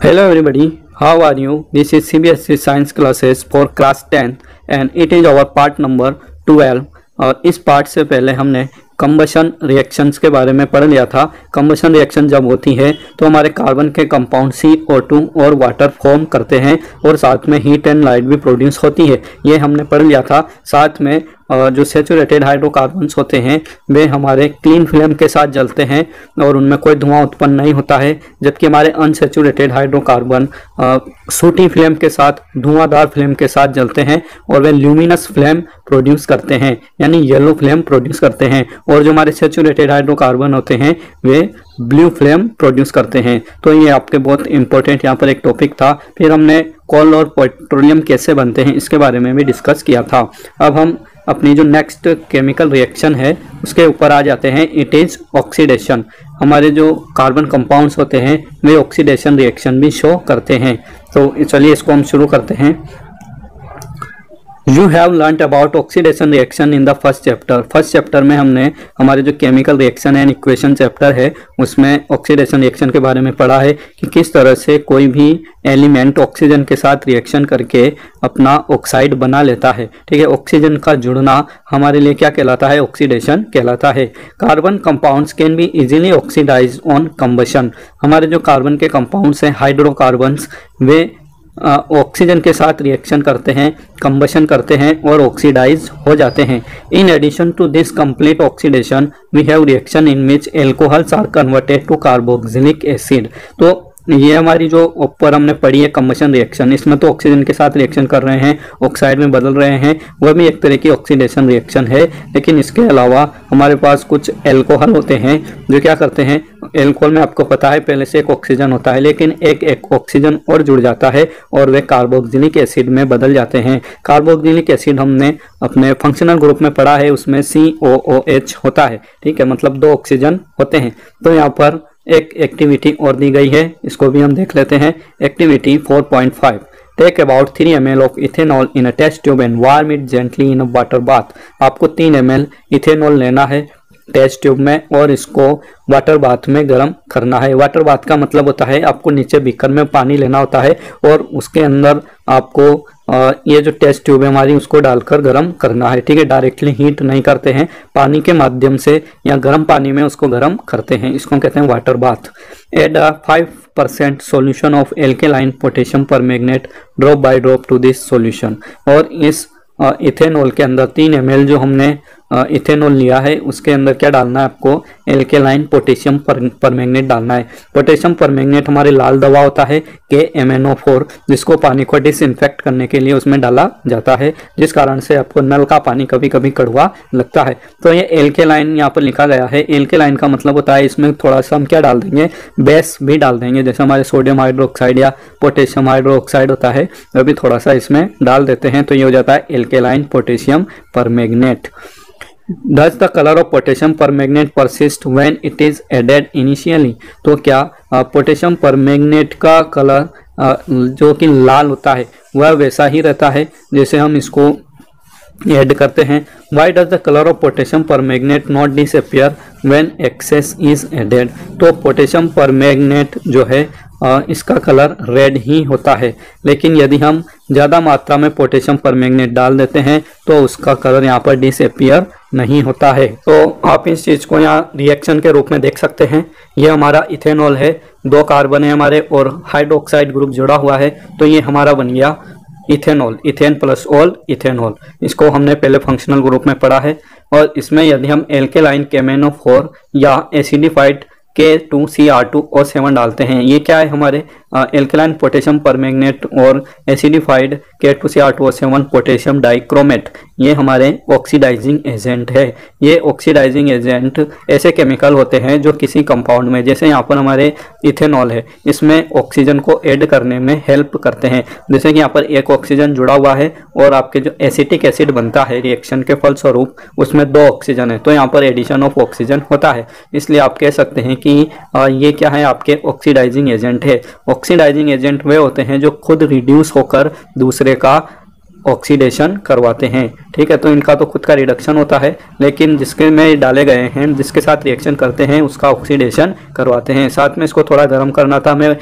Hello everybody, how are you? This is CBSE Science classes for class 10 and it is our part number 12। और इस part से पहले हमने combustion reactions के बारे में पढ़ लिया था। कंबशन रिएक्शन जब होती है तो हमारे कार्बन के कंपाउंड CO2 और वाटर फॉर्म करते हैं और साथ में हीट एंड लाइट भी प्रोड्यूस होती है, ये हमने पढ़ लिया था। साथ में जो सेचुरेटेड हाइड्रोकार्बन्स होते हैं वे हमारे क्लीन फ्लेम के साथ जलते हैं और उनमें कोई धुआं उत्पन्न नहीं होता है, जबकि हमारे अनसेचुरेटेड हाइड्रोकार्बन सूटी फ्लेम के साथ, धुआंधार फ्लेम के साथ जलते हैं और वे ल्यूमिनस फ्लेम प्रोड्यूस करते हैं, यानी येलो फ्लेम प्रोड्यूस करते हैं। और जो हमारे सेचुरेटेड हाइड्रोकार्बन होते हैं वे ब्लू फ्लेम प्रोड्यूस करते हैं। तो ये आपके बहुत इंपॉर्टेंट यहाँ पर एक टॉपिक था। फिर हमने कोल और पेट्रोलियम कैसे बनते हैं इसके बारे में भी डिस्कस किया था। अब हम अपनी जो नेक्स्ट केमिकल रिएक्शन है उसके ऊपर आ जाते हैं। It is oxidation. हमारे जो कार्बन कंपाउंड्स होते हैं वे ऑक्सीडेशन रिएक्शन भी शो करते हैं। तो चलिए इसको हम शुरू करते हैं। You have learned about oxidation reaction in the first chapter. First chapter में हमने हमारे जो chemical reaction and equation chapter है उसमें ऑक्सीडेशन रिएक्शन के बारे में पढ़ा है कि किस तरह से कोई भी एलिमेंट ऑक्सीजन के साथ रिएक्शन करके अपना ऑक्साइड बना लेता है। ठीक है, ऑक्सीजन का जुड़ना हमारे लिए क्या कहलाता है? ऑक्सीडेशन कहलाता है। Carbon compounds can be easily oxidise on combustion. हमारे जो कार्बन के कंपाउंड्स हैं हाइड्रोकार्बन्स, वे ऑक्सीजन के साथ रिएक्शन करते हैं, कंबशन करते हैं और ऑक्सीडाइज हो जाते हैं। In addition to this complete oxidation we have reaction in which alcohols are converted to carboxylic acid. तो ये हमारी जो ऊपर हमने पढ़ी है कंबशन रिएक्शन, इसमें तो ऑक्सीजन के साथ रिएक्शन कर रहे हैं, ऑक्साइड में बदल रहे हैं, वह भी एक तरह की ऑक्सीडेशन रिएक्शन है। लेकिन इसके अलावा हमारे पास कुछ एल्कोहल होते हैं जो क्या करते हैं, एल्कोहल में आपको पता है पहले से एक ऑक्सीजन होता है, लेकिन एक ऑक्सीजन और जुड़ जाता है और वे कार्बोक्सिलिक एसिड में बदल जाते हैं। कार्बोक्सिलिक एसिड हमने अपने फंक्शनल ग्रुप में पढ़ा है, उसमें COOH होता है। ठीक है, मतलब 2 ऑक्सीजन होते हैं। तो यहाँ पर एक एक्टिविटी और दी गई है, इसको भी हम देख लेते हैं। Activity 4.5 take about 3 ml of ethanol in a test tube and warm it gently in a water bath. आपको 3 ml इथेनॉल लेना है टेस्ट ट्यूब में और इसको वाटर बाथ में गर्म करना है। वाटर बाथ का मतलब होता है आपको नीचे बीकर में पानी लेना होता है और उसके अंदर आपको ये जो टेस्ट ट्यूब है हमारी उसको डालकर गर्म करना है। ठीक है, डायरेक्टली हीट नहीं करते हैं, पानी के माध्यम से या गर्म पानी में उसको गर्म करते हैं, इसको कहते हैं water bath. Add 5% solution of alkaline potassium permanganate drop by drop to this solution. और इस इथेनॉल के अंदर 3 ml जो हमने इथेनॉल लिया है उसके अंदर क्या डालना है आपको? एल्केलाइन पोटेशियम परमैंगनेट डालना है। पोटेशियम परमैंगनेट हमारे लाल दवा होता है KMnO4, जिसको पानी को डिसइंफेक्ट करने के लिए उसमें डाला जाता है, जिस कारण से आपको नल का पानी कभी कभी कड़वा लगता है। तो ये एल्केलाइन यहाँ पर लिखा गया है। एल्केलाइन का मतलब होता है इसमें थोड़ा सा हम क्या डाल देंगे? बेस भी डाल देंगे, जैसे हमारे सोडियम हाइड्रोक्साइड या पोटेशियम हाइड्रोक्साइड होता है वह भी थोड़ा सा इसमें डाल देते हैं, तो ये हो जाता है alkaline potassium permanganate. Does the color of potassium permanganate persist when it is added initially? तो क्या पोटेशियम परमैंगनेट का कलर जो कि लाल होता है वह वैसा ही रहता है जैसे हम इसको ऐड करते हैं? Why does the color of potassium permanganate not disappear when excess is added? तो पोटेशियम परमैंगनेट जो है इसका कलर रेड ही होता है, लेकिन यदि हम ज़्यादा मात्रा में पोटेशियम परमैंगनेट डाल देते हैं तो उसका कलर यहाँ पर डिसअपियर नहीं होता है। तो आप इस चीज़ को यहाँ रिएक्शन के रूप में देख सकते हैं। ये हमारा इथेनॉल है, 2 कार्बन है हमारे और हाइड्रोक्साइड ग्रुप जुड़ा हुआ है, तो ये हमारा बन गया ethanol, ethane plus all ethanol. इसको हमने पहले फंक्शनल ग्रुप में पढ़ा है। और इसमें यदि हम एल्केलाइन KMnO4 या एसिडिफाइड K2Cr2O7 डालते हैं, ये क्या है? हमारे एल्केलाइन पोटेशियम परमैंगनेट और एसिडिफाइड K2Cr2O7 पोटेशियम डाइक्रोमेट, ये हमारे ऑक्सीडाइजिंग एजेंट है। ये ऑक्सीडाइजिंग एजेंट ऐसे केमिकल होते हैं जो किसी कंपाउंड में, जैसे यहाँ पर हमारे इथेनॉल है, इसमें ऑक्सीजन को ऐड करने में हेल्प करते हैं। जैसे कि यहाँ पर एक ऑक्सीजन जुड़ा हुआ है और आपके जो एसिटिक एसिड बनता है रिएक्शन के फलस्वरूप उसमें 2 ऑक्सीजन है, तो यहाँ पर एडिशन ऑफ ऑक्सीजन होता है। इसलिए आप कह सकते हैं कि ये क्या है? आपके ऑक्सीडाइजिंग एजेंट है। ऑक्सीडाइजिंग एजेंट वे होते हैं जो खुद रिड्यूस होकर दूसरे का ऑक्सीडेशन करवाते हैं। ठीक है, तो इनका तो खुद का रिडक्शन होता है, लेकिन जिसके में डाले गए हैं, जिसके साथ रिएक्शन करते हैं, उसका ऑक्सीडेशन करवाते हैं। साथ में इसको थोड़ा गर्म करना था हमें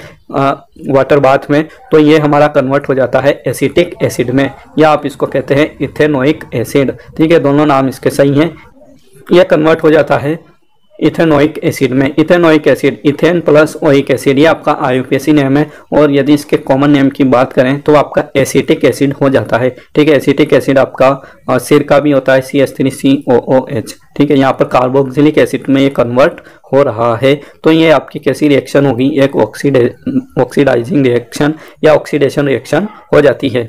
वाटर बाथ में, तो ये हमारा कन्वर्ट हो जाता है एसिटिक एसिड में, या आप इसको कहते हैं इथेनोइक एसिड। ठीक है, दोनों नाम इसके सही हैं। यह कन्वर्ट हो जाता है इथेनोइक एसिड में। Ethanoic acid, ethane plus oic acid, ये आपका IUPAC नेम है। और यदि इसके कॉमन नेम की बात करें तो आपका एसिटिक एसिड हो जाता है। ठीक है, एसिटिक एसिड आपका सिर का भी होता है, CH3COOH। ठीक है, यहाँ पर कार्बोक्सिलिक एसिड में ये कन्वर्ट हो रहा है। तो ये आपकी कैसी रिएक्शन होगी, एक ऑक्सीडाइजिंग रिएक्शन या ऑक्सीडेशन रिएक्शन हो जाती है।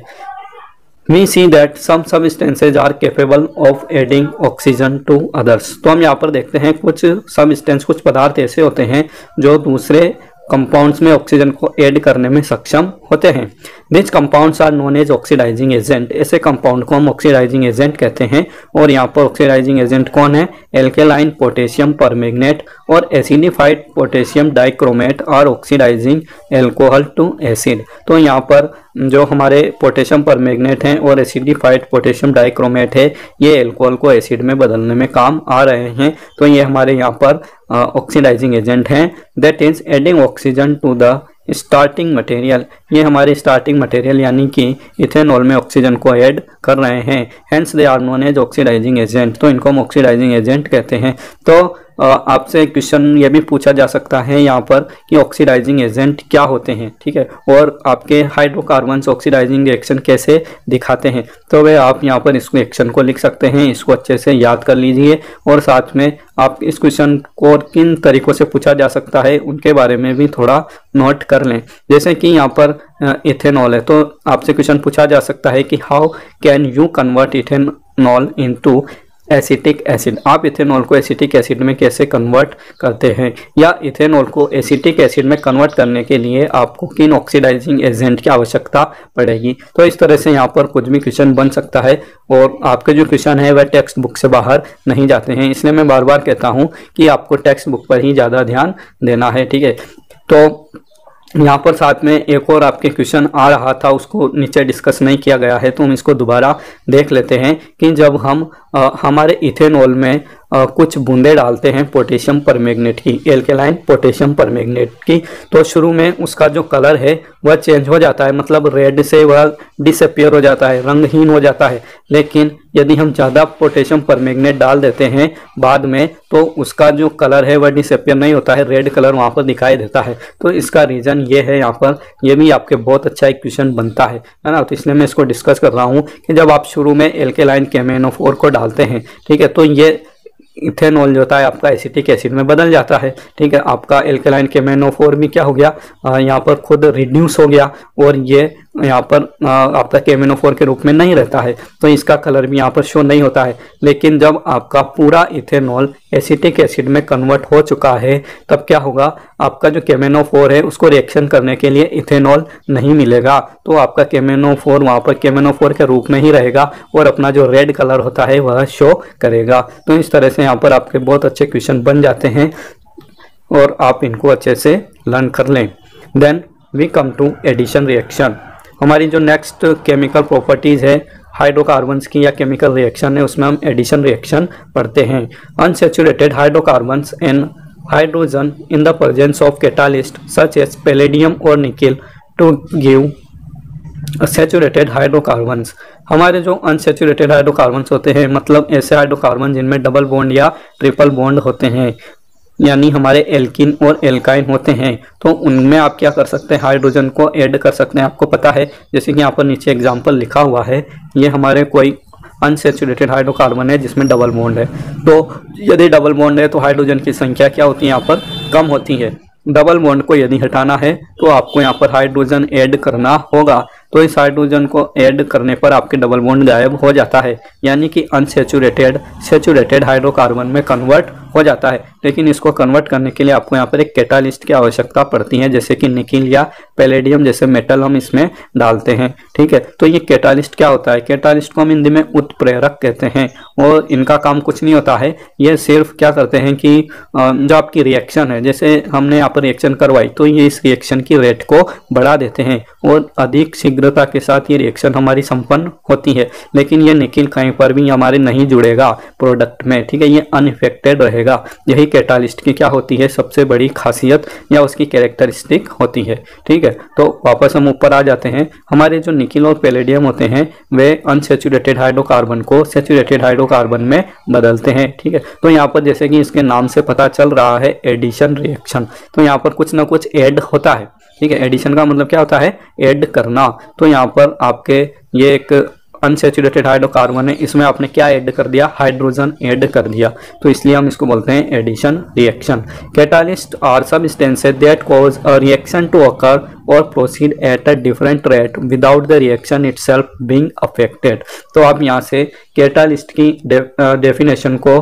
We see that some substances are capable of adding oxygen to others। तो हम यहाँ पर देखते हैं कुछ सबस्टेंस, कुछ पदार्थ ऐसे होते हैं जो दूसरे कंपाउंड्स में ऑक्सीजन को ऐड करने में सक्षम होते हैं। This compounds are known as oxidising agent. ऐसे कंपाउंड को हम ऑक्सीडाइजिंग एजेंट कहते हैं। और यहाँ पर ऑक्सीडाइजिंग एजेंट कौन है, एल्केलाइन पोटेशियम परमैंगनेट और acidified potassium dichromate are oxidising alcohol to acid. तो यहाँ पर जो हमारे पोटेशियम परमैंगनेट हैं और एसिडिफाइड पोटेशियम डाइक्रोमेट है, ये एल्कोहल को एसिड में बदलने में काम आ रहे हैं। तो ये हमारे यहाँ पर ऑक्सीडाइजिंग एजेंट हैं। That is adding oxygen to the starting material. ये हमारे स्टार्टिंग मटेरियल यानी कि इथेनॉल में ऑक्सीजन को ऐड कर रहे हैं। Hence they are known as oxidising agent. तो इनको हम ऑक्सीडाइजिंग एजेंट कहते हैं। तो आपसे क्वेश्चन ये भी पूछा जा सकता है यहाँ पर कि ऑक्सीडाइजिंग एजेंट क्या होते हैं। ठीक है, और आपके हाइड्रोकार्बन्स ऑक्सीडाइजिंग रिएक्शन कैसे दिखाते हैं। तो वे आप यहाँ पर इस रिएक्शन को लिख सकते हैं, इसको अच्छे से याद कर लीजिए। और साथ में आप इस क्वेश्चन को किन तरीकों से पूछा जा सकता है उनके बारे में भी थोड़ा नोट कर लें। जैसे कि यहाँ पर इथेनॉल है, तो आपसे क्वेश्चन पूछा जा सकता है कि how can you convert ethanol into acetic acid. आप इथेनॉल को एसिटिक एसिड में कैसे कन्वर्ट करते हैं, या इथेनॉल को एसिटिक एसिड में कन्वर्ट करने के लिए आपको किन ऑक्सीडाइजिंग एजेंट की आवश्यकता पड़ेगी। तो इस तरह से यहाँ पर कुछ भी क्वेश्चन बन सकता है। और आपके जो क्वेश्चन है वह टेक्स्ट बुक से बाहर नहीं जाते हैं, इसलिए मैं बार बार कहता हूँ कि आपको टेक्स्ट बुक पर ही ज़्यादा ध्यान देना है। ठीक है, तो यहाँ पर साथ में एक और आपके क्वेश्चन आ रहा था, उसको नीचे डिस्कस नहीं किया गया है, तो हम इसको दोबारा देख लेते हैं कि जब हम हमारे इथेनॉल में कुछ बूंदे डालते हैं पोटेशियम परमैंगनेट की, एल्केलाइन पोटेशियम परमैंगनेट की, तो शुरू में उसका जो कलर है वह चेंज हो जाता है, मतलब रेड से वह डिसअपियर हो जाता है, रंगहीन हो जाता है। लेकिन यदि हम ज़्यादा पोटेशियम परमैंगनेट डाल देते हैं बाद में, तो उसका जो कलर है वह डिसअपियर नहीं होता है, रेड कलर वहाँ पर दिखाई देता है। तो इसका रीज़न ये है, यहाँ पर ये भी आपके बहुत अच्छा एक क्वेश्चन बनता है ना। तो इसलिए मैं इसको डिस्कस कर रहा हूँ कि जब आप शुरू में एल्केलाइन KMnO4 को डालते हैं, ठीक है, तो ये इथेनॉल जो होता है आपका एसिटिक एसिड में बदल जाता है। ठीक है, आपका एल्केलाइन KMnO4 भी क्या हो गया, यहाँ पर खुद रिड्यूस हो गया, और ये यहाँ पर आपका KMnO4 के रूप में नहीं रहता है, तो इसका कलर भी यहाँ पर शो नहीं होता है। लेकिन जब आपका पूरा इथेनॉल एसिटिक एसिड में कन्वर्ट हो चुका है, तब क्या होगा, आपका जो KMnO4 है उसको रिएक्शन करने के लिए इथेनॉल नहीं मिलेगा, तो आपका KMnO4 वहाँ पर KMnO4 के रूप में ही रहेगा और अपना जो रेड कलर होता है वह शो करेगा। तो इस तरह से यहाँ पर आपके बहुत अच्छे क्वेश्चन बन जाते हैं और आप इनको अच्छे से लर्न कर लें। Then we come to addition reaction. हमारी जो नेक्स्ट केमिकल प्रॉपर्टीज़ है हाइड्रोकार्बन्स की या केमिकल रिएक्शन है, उसमें हम एडिशन रिएक्शन पढ़ते हैं। Unsaturated hydrocarbons and hydrogen in the presence of catalyst such as palladium और nickel to give saturated hydrocarbons. हमारे जो अनसैचुरेटेड हाइड्रोकार्बन्स होते हैं, मतलब ऐसे हाइड्रोकार्बन जिनमें डबल बॉन्ड या ट्रिपल बॉन्ड होते हैं, यानी हमारे एल्किन और एल्काइन होते हैं, तो उनमें आप क्या कर सकते हैं, हाइड्रोजन को ऐड कर सकते हैं। आपको पता है, जैसे कि यहाँ पर नीचे एग्जांपल लिखा हुआ है, ये हमारे कोई अनसैचुरेटेड हाइड्रोकार्बन है जिसमें डबल बॉन्ड है। तो यदि डबल बॉन्ड है तो हाइड्रोजन की संख्या क्या होती है, यहाँ पर कम होती है। डबल बॉन्ड को यदि हटाना है तो आपको यहाँ पर हाइड्रोजन ऐड करना होगा। तो इस हाइड्रोजन को ऐड करने पर आपके डबल बॉन्ड गायब हो जाता है, यानी कि अनसैचुरेटेड सैचुरेटेड हाइड्रोकार्बन में कन्वर्ट हो जाता है, लेकिन इसको कन्वर्ट करने के लिए आपको यहाँ पर एक कैटालिस्ट की आवश्यकता पड़ती है, जैसे कि निकिल या पैलेडियम जैसे मेटल हम इसमें डालते हैं। ठीक है, तो ये कैटालिस्ट क्या होता है? कैटालिस्ट को हम हिंदी में उत्प्रेरक कहते हैं और इनका काम कुछ नहीं होता है। ये सिर्फ क्या करते हैं कि जो आपकी रिएक्शन है, जैसे हमने यहाँ पर रिएक्शन करवाई तो ये इस रिएक्शन की रेट को बढ़ा देते हैं और अधिक शीघ्रता के साथ ये रिएक्शन हमारी संपन्न होती है। लेकिन ये निकिल कहीं पर भी हमारे नहीं जुड़ेगा प्रोडक्ट में। ठीक है, ये अनइफेक्टेड रहेगा। यही कैटालिस्ट की क्या होती है? सबसे बड़ी खासियत या उसकी कैरेक्टरिस्टिक होती है। ठीक है, तो वापस हम ऊपर आ जाते हैं। हमारे जो निकिल और पैलेडियम होते हैं वे अनसैचुरेटेड हाइड्रोकार्बन को सैचुरेटेड हाइड्रोकार्बन में बदलते हैं। ठीक है, तो यहाँ पर जैसे कि इसके नाम से पता चल रहा है एडिशन रिएक्शन, तो यहाँ पर कुछ ना कुछ ऐड होता है। ठीक है, एडिशन का मतलब क्या होता है? ऐड करना। तो यहाँ पर आपके ये एक अनसैचुरेटेड हाइड्रोकार्बन है, इसमें आपने क्या ऐड कर दिया? हाइड्रोजन ऐड कर दिया, तो इसलिए हम इसको बोलते हैं addition reaction. Catalyst are substances that cause a reaction to occur और proceed at a different rate without the reaction itself being affected. तो आप यहाँ से कैटालिस्ट की डेफिनेशन को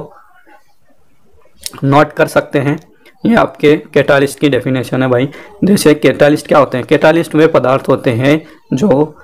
नोट कर सकते हैं। ये आपके कैटालिस्ट की डेफिनेशन है भाई। जैसे कैटालिस्ट क्या होते हैं? कैटालिस्ट वे पदार्थ होते हैं जो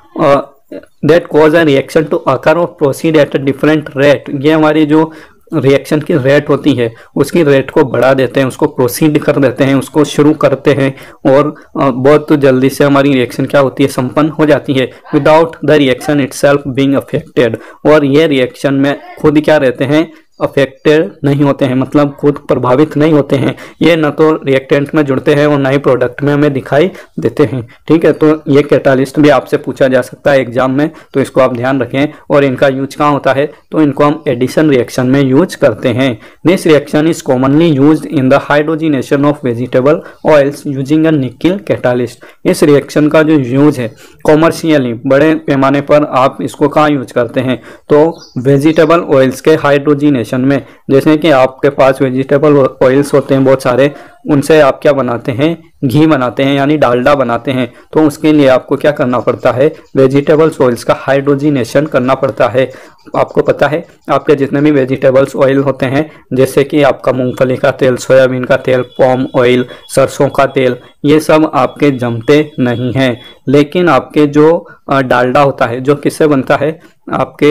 that cause a reaction to occur और proceed at a different rate. ये हमारी जो रिएक्शन की रेट होती है उसकी रेट को बढ़ा देते हैं, उसको प्रोसीड कर देते हैं, उसको शुरू करते हैं और बहुत जल्दी से हमारी रिएक्शन क्या होती है? संपन्न हो जाती है without the reaction itself being affected. और ये रिएक्शन में खुद क्या रहते हैं? अफेक्टेड नहीं होते हैं, मतलब खुद प्रभावित नहीं होते हैं। ये न तो रिएक्टेंट में जुड़ते हैं और न ही प्रोडक्ट में हमें दिखाई देते हैं। ठीक है, तो ये कैटालिस्ट भी आपसे पूछा जा सकता है एग्जाम में, तो इसको आप ध्यान रखें। और इनका यूज कहाँ होता है? तो इनको हम एडिशन रिएक्शन में यूज करते हैं। This reaction is commonly used in the hydrogenation of vegetable oils using a nickel catalyst. इस रिएक्शन का जो यूज है कॉमर्शियली बड़े पैमाने पर आप इसको कहाँ यूज करते हैं? तो वेजिटेबल ऑयल्स के हाइड्रोजिनेशन में, जैसे कि आपके पास वेजिटेबल ऑयल्स होते हैं बहुत सारे, उनसे आप क्या बनाते हैं? घी बनाते हैं, यानी डालडा बनाते हैं। तो उसके लिए आपको क्या करना पड़ता है? वेजिटेबल्स ऑयल्स का हाइड्रोजिनेशन करना पड़ता है। आपको पता है आपके जितने भी वेजिटेबल्स ऑयल होते हैं, जैसे कि आपका मूंगफली का तेल, सोयाबीन का तेल, पॉम ऑयल, सरसों का तेल, ये सब आपके जमते नहीं हैं। लेकिन आपके जो डालडा होता है जो किससे बनता है? आपके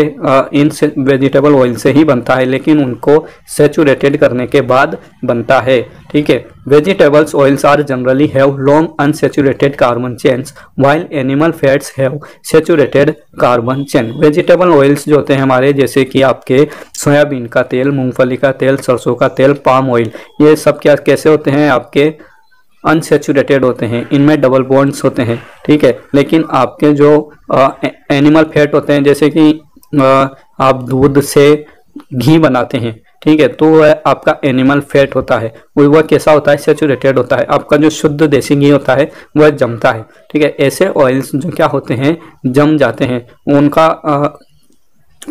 इन वेजिटेबल ऑयल से ही बनता है, लेकिन उनको सैचुरेटेड करने के बाद बनता है। ठीक है, vegetables oils are generally have long unsaturated carbon chains while animal fats have saturated carbon chain. Vegetable oils जो होते हैं हमारे, जैसे कि आपके सोयाबीन का तेल, मूंगफली का तेल, सरसों का तेल, पाम ऑयल, ये सब क्या कैसे होते हैं? आपके अनसैचुरेटेड होते हैं, इनमें डबल बॉन्ड्स होते हैं। ठीक है, लेकिन आपके जो एनिमल फैट होते हैं, जैसे कि आप दूध से घी बनाते हैं, ठीक है, तो वह आपका एनिमल फैट होता है, वह कैसा होता है? सैचुरेटेड होता है। आपका जो शुद्ध देसी घी होता है वह जमता है। ठीक है, ऐसे ऑयल्स जो क्या होते हैं? जम जाते हैं। उनका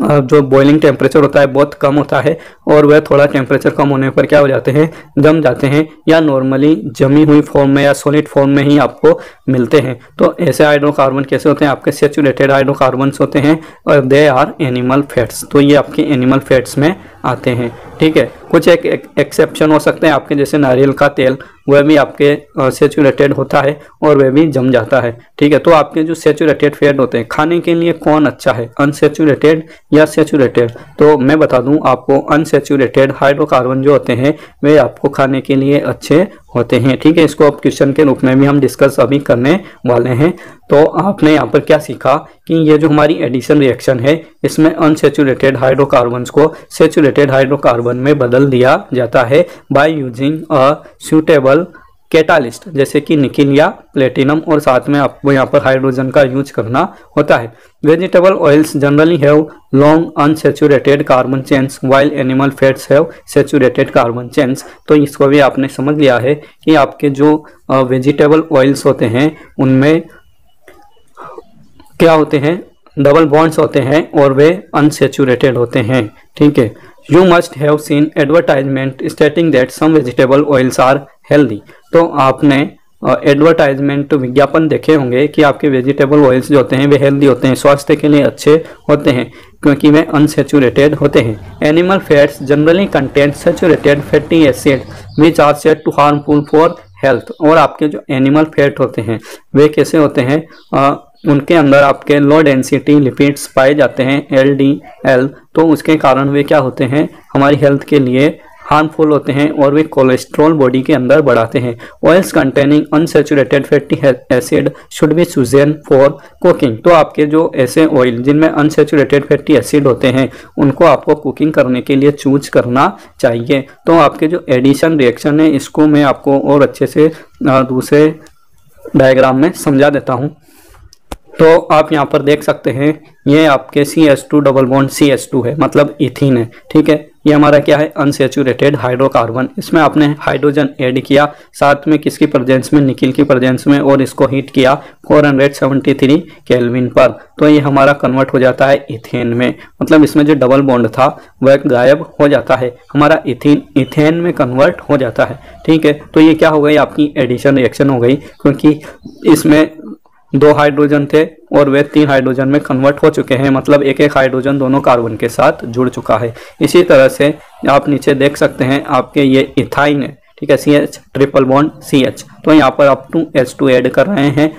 जो बॉइलिंग टेम्परेचर होता है बहुत कम होता है और वह थोड़ा टेम्परेचर कम होने पर क्या हो जाते हैं? जम जाते हैं, या नॉर्मली जमी हुई फॉर्म में या सॉलिड फॉर्म में ही आपको मिलते हैं। तो ऐसे हाइड्रोकार्बन कैसे होते हैं? आपके सैचुरेटेड हाइड्रोकार्बन्स होते हैं और दे आर एनिमल फैट्स। तो ये आपके एनिमल फैट्स में आते हैं। ठीक है, कुछ एक एक्सेप्शन हो सकते हैं आपके, जैसे नारियल का तेल, वह भी आपके सैचुरेटेड होता है और वह भी जम जाता है। ठीक है, तो आपके जो सैचुरेटेड फैट होते हैं, खाने के लिए कौन अच्छा है? अनसैचुरेटेड या सैचुरेटेड? तो मैं बता दूं आपको, अनसैचुरेटेड हाइड्रोकार्बन जो होते हैं वे आपको खाने के लिए अच्छे होते हैं। ठीक है, इसको अब क्वेश्चन के रूप में भी हम डिस्कस अभी करने वाले हैं। तो आपने यहाँ पर क्या सीखा कि ये जो हमारी एडिशन रिएक्शन है, इसमें अनसैचुरेटेड हाइड्रोकार्बन्स को सैचुरेटेड हाइड्रोकार्बन में बदल दिया जाता है by using a suitable catalyst, जैसे कि निकिल या प्लेटिनम, और साथ में आपको यहाँ पर हाइड्रोजन का यूज करना होता है। Vegetable oils generally have long unsaturated carbon chains while animal fats have saturated carbon chains. तो इसको भी आपने समझ लिया है कि आपके जो वेजिटेबल ऑयल्स होते हैं उनमें क्या होते हैं? डबल बॉन्ड्स होते हैं और वे अनसैचुरेटेड होते हैं। ठीक है, you must have seen advertisement stating that some vegetable oils are healthy. तो आपने एडवर्टाइजमेंट विज्ञापन देखे होंगे कि आपके वेजिटेबल ऑयल्स जो होते हैं वे हेल्दी होते हैं, स्वास्थ्य के लिए अच्छे होते हैं क्योंकि वे अनसेचुरेटेड होते हैं। Animal fats generally contain saturated fatty acid which are said to harmful for health. और आपके जो एनिमल फैट होते हैं वे कैसे होते हैं, उनके अंदर आपके लो डेंसिटी लिपिड्स पाए जाते हैं LDL, तो उसके कारण वे क्या होते हैं, हमारी हेल्थ के लिए हार्मफुल होते हैं और वे कोलेस्ट्रॉल बॉडी के अंदर बढ़ाते हैं। Oils containing unsaturated fatty acid should be chosen for cooking. तो आपके जो ऐसे ऑयल जिनमें अनसेचुरेटेड फैटी एसिड होते हैं उनको आपको कुकिंग करने के लिए चूज करना चाहिए। तो आपके जो एडिशन रिएक्शन है इसको मैं आपको और अच्छे से दूसरे डायग्राम में समझा देता हूँ। तो आप यहाँ पर देख सकते हैं ये आपके CH2 डबल बॉन्ड CH2 है, मतलब इथीन है, ठीक है। ये हमारा क्या है, अनसेचुरेटेड हाइड्रोकार्बन। इसमें आपने हाइड्रोजन ऐड किया, साथ में किसकी प्रेजेंस में, निकिल की प्रेजेंस में, और इसको हीट किया 473 केल्विन पर। तो ये हमारा कन्वर्ट हो जाता है इथेन में, मतलब इसमें जो डबल बॉन्ड था वह गायब हो जाता है, हमारा इथेन में कन्वर्ट हो जाता है, ठीक है। तो ये क्या हो गई, आपकी एडिशन रिएक्शन हो गई, क्योंकि इसमें 2 हाइड्रोजन थे और वे 3 हाइड्रोजन में कन्वर्ट हो चुके हैं, मतलब एक एक हाइड्रोजन दोनों कार्बन के साथ जुड़ चुका है। इसी तरह से आप नीचे देख सकते हैं आपके ये इथाइन है, ठीक है, CH ट्रिपल बॉन्ड CH। तो यहाँ पर आप 2H2 ऐड कर रहे हैं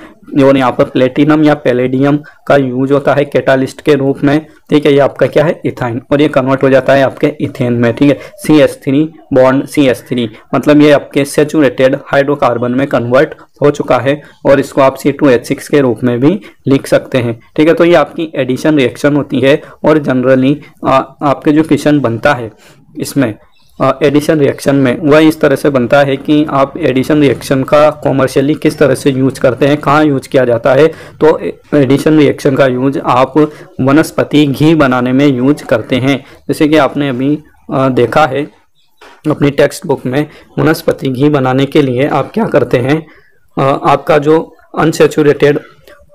और यहाँ पर प्लेटिनम या पैलेडियम का यूज होता है कैटालिस्ट के रूप में, ठीक है। ये आपका क्या है, इथाइन, और ये कन्वर्ट हो जाता है आपके इथेन में, ठीक है, CH3 बॉन्ड CH3, मतलब ये आपके सेचुरेटेड हाइड्रोकार्बन में कन्वर्ट हो चुका है और इसको आप C2H6 के रूप में भी लिख सकते हैं, ठीक है। तो ये आपकी एडिशन रिएक्शन होती है और जनरली आपके जो क्वेश्चन बनता है इसमें एडिशन रिएक्शन में वह इस तरह से बनता है कि आप एडिशन रिएक्शन का कॉमर्शियली किस तरह से यूज करते हैं, कहाँ यूज किया जाता है। तो एडिशन रिएक्शन का यूज आप वनस्पति घी बनाने में यूज करते हैं, जैसे कि आपने अभी देखा है अपनी टेक्स्ट बुक में। वनस्पति घी बनाने के लिए आप क्या करते हैं, आपका जो अनसेचुरेटेड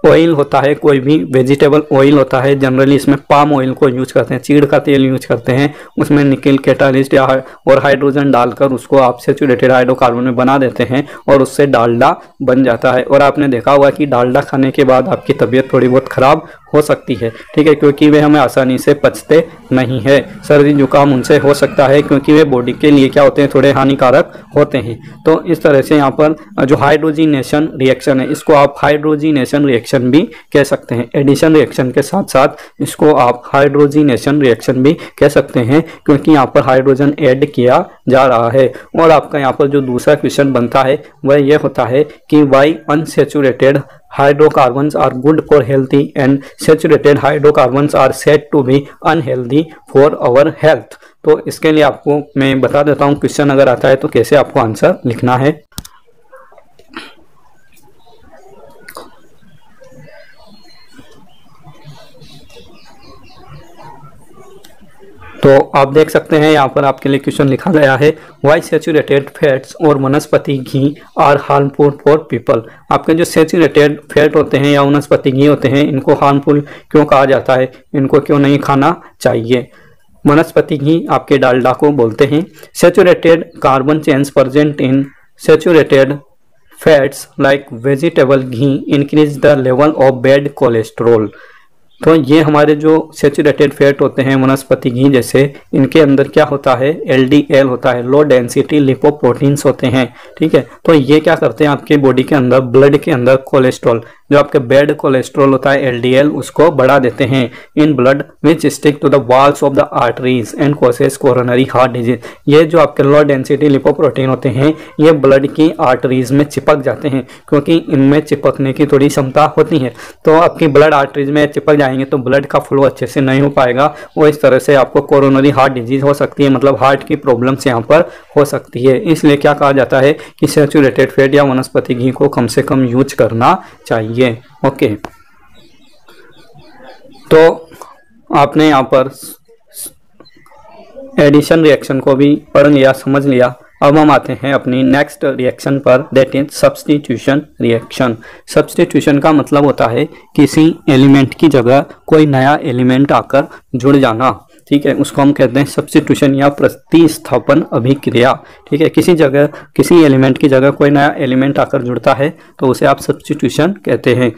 ऑयल होता है, कोई भी वेजिटेबल ऑयल होता है, जनरली इसमें पाम ऑयल को यूज करते हैं, चीड़ का तेल यूज करते हैं, उसमें निकिल कैटालिस्ट और हाइड्रोजन डालकर उसको आप सेचुरेटेड हाइड्रोकार्बन में बना देते हैं और उससे डालडा बन जाता है। और आपने देखा होगा कि डालडा खाने के बाद आपकी तबीयत थोड़ी बहुत खराब हो सकती है, ठीक है, क्योंकि वे हमें आसानी से पचते नहीं है, सर्दी जुकाम उनसे हो सकता है क्योंकि वे बॉडी के लिए क्या होते हैं, थोड़े हानिकारक होते हैं। तो इस तरह से यहाँ पर जो हाइड्रोजिनेशन रिएक्शन है इसको आप हाइड्रोजिनेशन रिएक्शन भी कह सकते हैं। एडिशन रिएक्शन के साथ साथ इसको आप हाइड्रोजिनेशन रिएक्शन भी कह सकते हैं क्योंकि यहाँ पर हाइड्रोजन ऐड किया जा रहा है। और आपका यहाँ पर जो दूसरा क्वेश्चन बनता है वह यह होता है कि why unsaturated hydrocarbons are good for healthy and saturated hydrocarbons are said to be unhealthy for our health। तो इसके लिए आपको मैं बता देता हूँ क्वेश्चन अगर आता है तो कैसे आपको आंसर लिखना है। तो आप देख सकते हैं यहाँ पर आपके लिए क्वेश्चन लिखा गया है, वाई सेचुरेटेड फैट्स और वनस्पति घी आर हार्मफुल फॉर पीपल। आपके जो सेचुरेटेड फैट होते हैं या वनस्पति घी होते हैं इनको हार्मफुल क्यों कहा जाता है, इनको क्यों नहीं खाना चाहिए। वनस्पति घी आपके डालडा को बोलते हैं। Saturated carbon chains present in saturated fats like vegetable ghee increase the level of bad cholesterol. तो ये हमारे जो सेचुरेटेड फैट होते हैं वनस्पति घी जैसे, इनके अंदर क्या होता है, LDL होता है, लो डेंसिटी लिपोप्रोटीन्स होते हैं, ठीक है। तो ये क्या करते हैं, आपके बॉडी के अंदर ब्लड के अंदर कोलेस्ट्रॉल, जो आपके बैड कोलेस्ट्रॉल होता है LDL, उसको बढ़ा देते हैं in blood which stick to the walls of the arteries and causes coronary heart disease. ये जो आपके लो डेंसिटी लिपोप्रोटीन होते हैं ये ब्लड की आर्टरीज में चिपक जाते हैं क्योंकि इनमें चिपकने की थोड़ी क्षमता होती है। तो आपकी ब्लड आर्टरीज में चिपक जाएंगे तो ब्लड का फ्लो अच्छे से नहीं हो पाएगा और इस तरह से आपको कोरोनरी हार्ट डिजीज हो सकती है, मतलब हार्ट की प्रॉब्लम्स यहाँ पर हो सकती है। इसलिए क्या कहा जाता है कि सेचुरेटेड फैट या वनस्पति घी को कम से कम यूज करना चाहिए। ओके, तो आपने यहाँ पर एडिशन रिएक्शन को भी पढ़ लिया, समझ लिया। अब हम आते हैं अपनी नेक्स्ट रिएक्शन पर, that is substitution reaction. Substitution का मतलब होता है किसी एलिमेंट की जगह कोई नया एलिमेंट आकर जुड़ जाना, ठीक है, उसको हम कहते हैं सब्स्टिट्यूशन या प्रतिस्थापन अभिक्रिया। ठीक है, किसी जगह किसी एलिमेंट की जगह कोई नया एलिमेंट आकर जुड़ता है तो उसे आप सब्स्टिट्यूशन कहते हैं।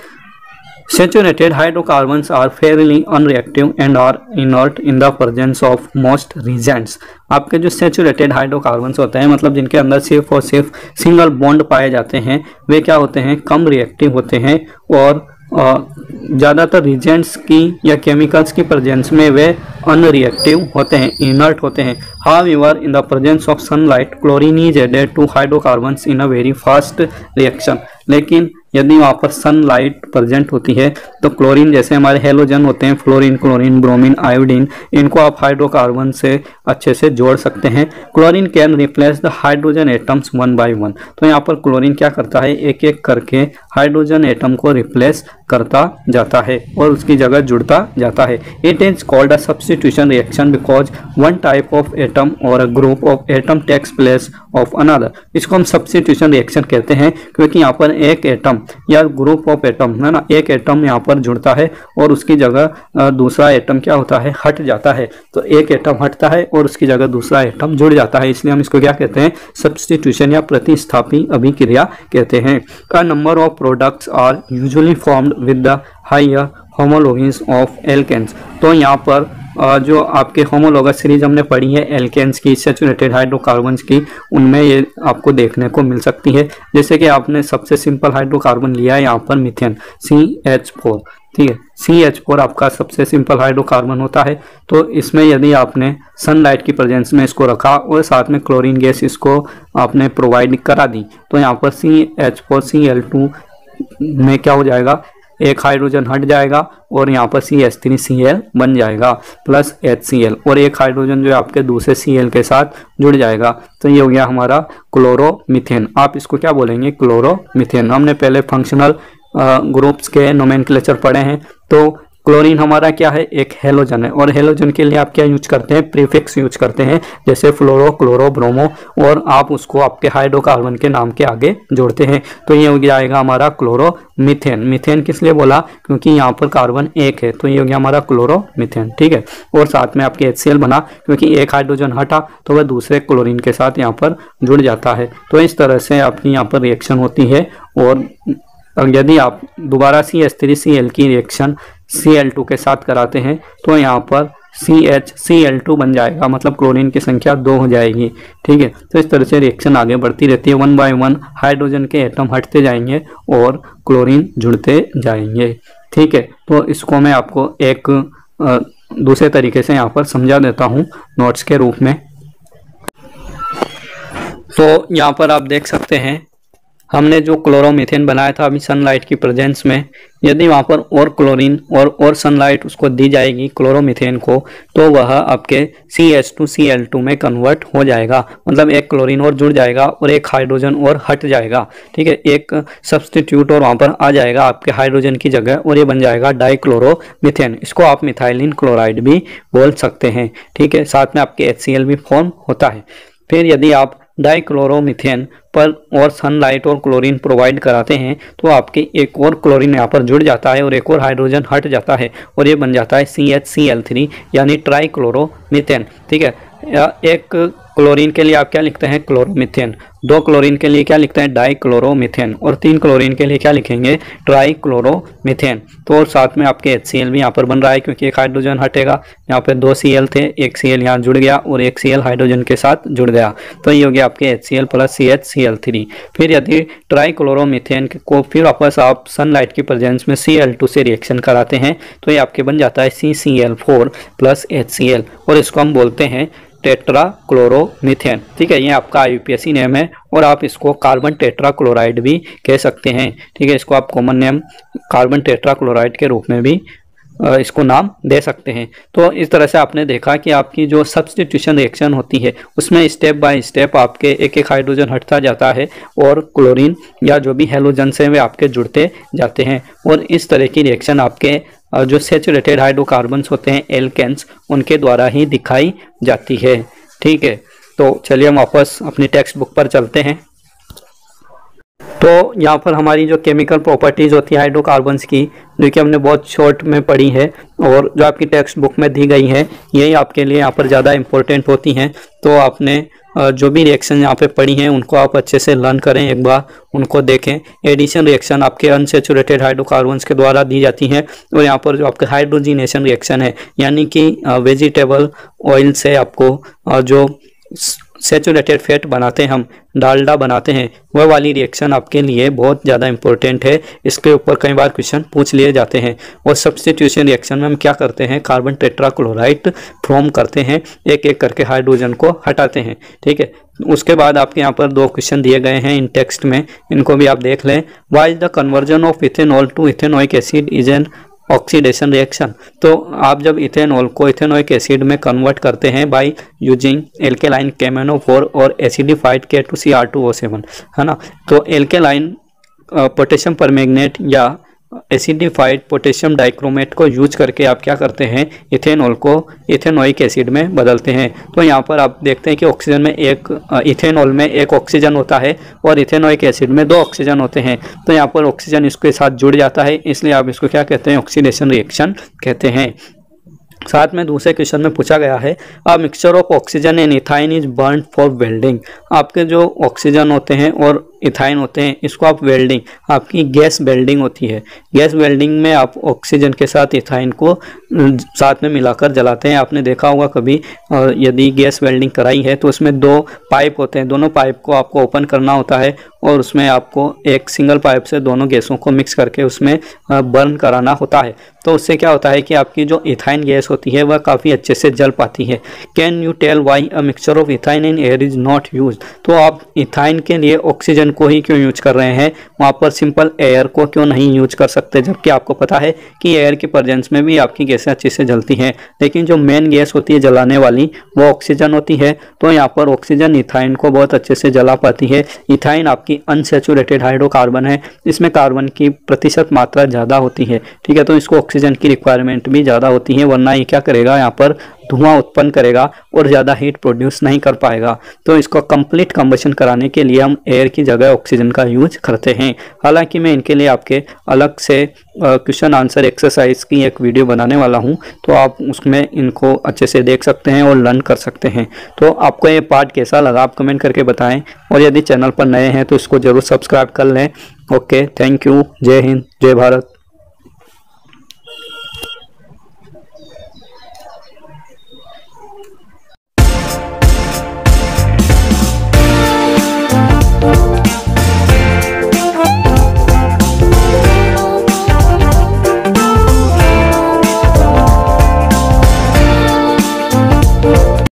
Saturated hydrocarbons are fairly unreactive and are inert in the presence of most reagents। आपके जो सैचुरेटेड हाइड्रोकार्बन्स होते हैं, मतलब जिनके अंदर सिर्फ और सिर्फ सिंगल बॉन्ड पाए जाते हैं, वे क्या होते हैं, कम रिएक्टिव होते हैं और ज़्यादातर रिजेंट्स की या केमिकल्स की प्रेजेंस में वे अनरिएक्टिव होते हैं, इनर्ट होते हैं। However in the presence of sunlight chlorine is added to hydrocarbons in a very fast reaction. लेकिन यदि वहाँ पर सनलाइट प्रेजेंट होती है तो क्लोरीन, जैसे हमारे हेलोजन होते हैं, फ्लोरीन, क्लोरीन, ब्रोमीन, आयोडीन, इनको आप हाइड्रोकार्बन से अच्छे से जोड़ सकते हैं। Chlorine can replace the hydrogen atoms one by one. तो यहाँ पर क्लोरीन क्या करता है, एक एक करके हाइड्रोजन एटम को रिप्लेस करता जाता है और उसकी जगह जुड़ता जाता है। It is called a substitution reaction because one type of atom और a group of atom takes place of another. इसको हम सब्स्टिट्यूशन रिएक्शन कहते हैं क्योंकि यहाँ पर एक एटम या ग्रुप ऑफ एटम है ना, एक एटम यहाँ पर जुड़ता है और उसकी जगह दूसरा एटम क्या होता है, हट जाता है। तो एक एटम हटता है और उसकी जगह दूसरा एटम जुड़ जाता है, इसलिए हम इसको क्या कहते हैं, सब्स्टिट्यूशन या प्रतिस्थापी अभिक्रिया कहते हैं। A number of products are usually formed with the higher homologies of alkenes. तो यहाँ पर जो आपके होमोलॉगस सीरीज हमने पढ़ी है एल्केन्स की, सैचुरेटेड हाइड्रोकार्बन्स की, उनमें ये आपको देखने को मिल सकती है। जैसे कि आपने सबसे सिंपल हाइड्रोकार्बन लिया है यहाँ पर मीथेन CH4। ठीक है, CH4 आपका सबसे सिंपल हाइड्रोकार्बन होता है। तो इसमें यदि आपने सनलाइट की प्रेजेंस में इसको रखा और साथ में क्लोरीन गैस इसको आपने प्रोवाइड करा दी तो यहाँ पर CH4 Cl2 में क्या हो जाएगा, एक हाइड्रोजन हट जाएगा और यहाँ पर CH3Cl बन जाएगा प्लस HCl और एक हाइड्रोजन जो है आपके दूसरे Cl के साथ जुड़ जाएगा। तो ये हो गया हमारा क्लोरोमीथेन। आप इसको क्या बोलेंगे, क्लोरोमीथेन। हमने पहले फंक्शनल ग्रुप्स के नोमेनक्लेचर पढ़े हैं। तो क्लोरीन हमारा क्या है, एक हेलोजन है और हेलोजन के लिए आप क्या यूज करते हैं, प्रीफिक्स यूज करते हैं, जैसे फ्लोरो, क्लोरो, ब्रोमो, और आप उसको आपके हाइड्रोकार्बन के नाम के आगे जोड़ते हैं। तो ये हो जाएगा हमारा क्लोरोमीथेन। मीथेन किस लिए बोला, क्योंकि यहाँ पर कार्बन एक है, तो ये हो गया हमारा क्लोरोमीथेन। ठीक है, और साथ में आपके HCl बना क्योंकि एक हाइड्रोजन हटा तो वह दूसरे क्लोरीन के साथ यहाँ पर जुड़ जाता है। तो इस तरह से आपकी यहाँ पर रिएक्शन होती है। और यदि आप दोबारा CH3Cl की रिएक्शन Cl2 के साथ कराते हैं तो यहाँ पर CHCl2 बन जाएगा, मतलब क्लोरीन की संख्या 2 हो जाएगी। ठीक है, तो इस तरह से रिएक्शन आगे बढ़ती रहती है। 1 बाय 1 हाइड्रोजन के एटम हटते जाएंगे और क्लोरीन जुड़ते जाएंगे। ठीक है, तो इसको मैं आपको एक दूसरे तरीके से यहाँ पर समझा देता हूँ नोट्स के रूप में। तो यहाँ पर आप देख सकते हैं हमने जो क्लोरोमीथेन बनाया था अभी सनलाइट की प्रेजेंस में, यदि वहाँ पर और क्लोरीन और सनलाइट उसको दी जाएगी क्लोरोमीथेन को, तो वह आपके CH2Cl2 में कन्वर्ट हो जाएगा, मतलब एक क्लोरीन और जुड़ जाएगा और एक हाइड्रोजन और हट जाएगा। ठीक है, एक सब्स्टिट्यूट और वहाँ पर आ जाएगा आपके हाइड्रोजन की जगह और ये बन जाएगा डाइक्लोरोमीथेन। इसको आप मिथाइलिन क्लोराइड भी बोल सकते हैं। ठीक है, साथ में आपके HCl भी फॉर्म होता है। फिर यदि आप डाइक्लोरोमीथेन पर और सनलाइट और क्लोरीन प्रोवाइड कराते हैं तो आपके एक और क्लोरीन यहाँ पर जुड़ जाता है और एक और हाइड्रोजन हट जाता है और ये बन जाता है CHCl3 यानी ट्राइक्लोरोमीथेन। ठीक है, एक क्लोरीन के लिए आप क्या लिखते हैं, क्लोरोमीथेन। 2 क्लोरीन के लिए क्या लिखते हैं, डाइक्लोरोमीथेन। और 3 क्लोरीन के लिए क्या लिखेंगे, ट्राइक्लोरोमीथेन। तो और साथ में आपके HCl भी यहाँ पर बन रहा है क्योंकि एक हाइड्रोजन हटेगा। यहाँ पे 2 Cl थे, एक Cl यहाँ जुड़ गया और एक Cl हाइड्रोजन के साथ जुड़ गया। तो ये हो गया आपके HCl प्लस CHCl3। फिर यदि ट्राइक्लोरोमीथेन को फिर वापस आप सनलाइट की प्रेजेंस में Cl2 से रिएक्शन कराते हैं तो ये आपके बन जाता है CCl4 प्लस HCl और इसको हम बोलते हैं टेट्राक्लोरोमीथेन। ठीक है, ये आपका IUPAC नेम है और आप इसको कार्बन टेट्राक्लोराइड भी कह सकते हैं। ठीक है, इसको आप कॉमन नेम कार्बन टेट्राक्लोराइड के रूप में भी इसको नाम दे सकते हैं। तो इस तरह से आपने देखा कि आपकी जो सब्स्टिट्यूशन रिएक्शन होती है उसमें स्टेप बाय स्टेप आपके एक एक हाइड्रोजन हटता जाता है और क्लोरीन या जो भी हेलोजन से वे आपके जुड़ते जाते हैं और इस तरह की रिएक्शन आपके जो सैचुरेटेड हाइड्रोकार्बन्स होते हैं एल्केन्स, उनके द्वारा ही दिखाई जाती है। ठीक है, तो चलिए हम वापस अपनी टेक्स्ट बुक पर चलते हैं। तो यहाँ पर हमारी जो केमिकल प्रॉपर्टीज़ होती है हाइड्रोकार्बन्स की, जो कि हमने बहुत शॉर्ट में पढ़ी है और जो आपकी टेक्स्ट बुक में दी गई है, यही आपके लिए यहाँ पर ज़्यादा इंपॉर्टेंट होती हैं। तो आपने जो भी रिएक्शन यहाँ पे पढ़ी हैं उनको आप अच्छे से लर्न करें, एक बार उनको देखें। एडिशन रिएक्शन आपके अनसेचुरेटेड हाइड्रोकार्बन्स के द्वारा दी जाती हैं, और यहाँ पर जो आपका हाइड्रोजिनेशन रिएक्शन है, यानी कि वेजिटेबल ऑयल से आपको जो सेचुरेटेड फैट बनाते हैं, हम डालडा बनाते हैं, वह वाली रिएक्शन आपके लिए बहुत ज़्यादा इंपॉर्टेंट है। इसके ऊपर कई बार क्वेश्चन पूछ लिए जाते हैं। और सब्स्टिट्यूशन रिएक्शन में हम क्या करते हैं, कार्बन टेट्राक्लोराइड फॉर्म करते हैं, एक एक करके हाइड्रोजन को हटाते हैं। ठीक है, उसके बाद आपके यहाँ पर 2 क्वेश्चन दिए गए हैं इन टेक्स्ट में, इनको भी आप देख लें। Why is the conversion of ethanol to ethanoic acid is an oxidation reaction. तो आप जब इथेनॉल को इथेनोइक एसिड में कन्वर्ट करते हैं बाय यूजिंग एल्केलाइन KMnO4 और एसिडिफाइड K2Cr2O7, है ना। तो एल्केलाइन पोटेशियम परमैंगनेट या एसिडिफाइड पोटेशियम डाइक्रोमेट को यूज करके आप क्या करते हैं, इथेनॉल को इथेनोइक एसिड में बदलते हैं। तो यहाँ पर आप देखते हैं कि ऑक्सीजन में इथेनॉल में 1 ऑक्सीजन होता है और इथेनोइक एसिड में 2 ऑक्सीजन होते हैं। तो यहाँ पर ऑक्सीजन इसके साथ जुड़ जाता है, इसलिए आप इसको क्या कहते हैं, ऑक्सीडेशन रिएक्शन कहते हैं। साथ में दूसरे क्वेश्चन में पूछा गया है, अ mixture of oxygen and ethyne is burn for welding. आपके जो ऑक्सीजन होते हैं और इथाइन होते हैं, इसको आप वेल्डिंग, आपकी गैस वेल्डिंग होती है। गैस वेल्डिंग में आप ऑक्सीजन के साथ इथाइन को साथ में मिलाकर जलाते हैं। आपने देखा होगा कभी, यदि गैस वेल्डिंग कराई है तो उसमें 2 पाइप होते हैं, दोनों पाइप को आपको ओपन करना होता है और उसमें आपको एक सिंगल पाइप से दोनों गैसों को मिक्स करके उसमें बर्न कराना होता है। तो उससे क्या होता है कि आपकी जो इथाइन गैस होती है वह काफ़ी अच्छे से जल पाती है। Can you tell why a mixture of ethyne and air is not use. तो आप इथाइन के लिए ऑक्सीजन को ही क्यों यूज कर रहे हैं, वहाँ पर सिंपल एयर को क्यों नहीं यूज कर सकते, जबकि आपको पता है कि एयर की प्रेजेंस में भी आपकी गैसें अच्छे से जलती हैं। लेकिन जो मेन गैस होती है जलाने वाली, वो ऑक्सीजन होती है। तो यहाँ पर ऑक्सीजन इथाइन को बहुत अच्छे से जला पाती है। इथाइन आपकी अनसेचुरेटेड हाइड्रोकार्बन है, इसमें कार्बन की प्रतिशत मात्रा ज़्यादा होती है। ठीक है, तो इसको ऑक्सीजन की रिक्वायरमेंट भी ज़्यादा होती है, वरना ये क्या करेगा, यहाँ पर धुआं उत्पन्न करेगा और ज़्यादा हीट प्रोड्यूस नहीं कर पाएगा। तो इसको कंप्लीट कंबशन कराने के लिए हम एयर की जगह ऑक्सीजन का यूज करते हैं। हालांकि मैं इनके लिए आपके अलग से क्वेश्चन आंसर एक्सरसाइज की एक वीडियो बनाने वाला हूं, तो आप उसमें इनको अच्छे से देख सकते हैं और लर्न कर सकते हैं। तो आपको ये पार्ट कैसा लगा आप कमेंट करके बताएं, और यदि चैनल पर नए हैं तो इसको ज़रूर सब्सक्राइब कर लें। Okay, thank you. जय हिंद, जय भारत।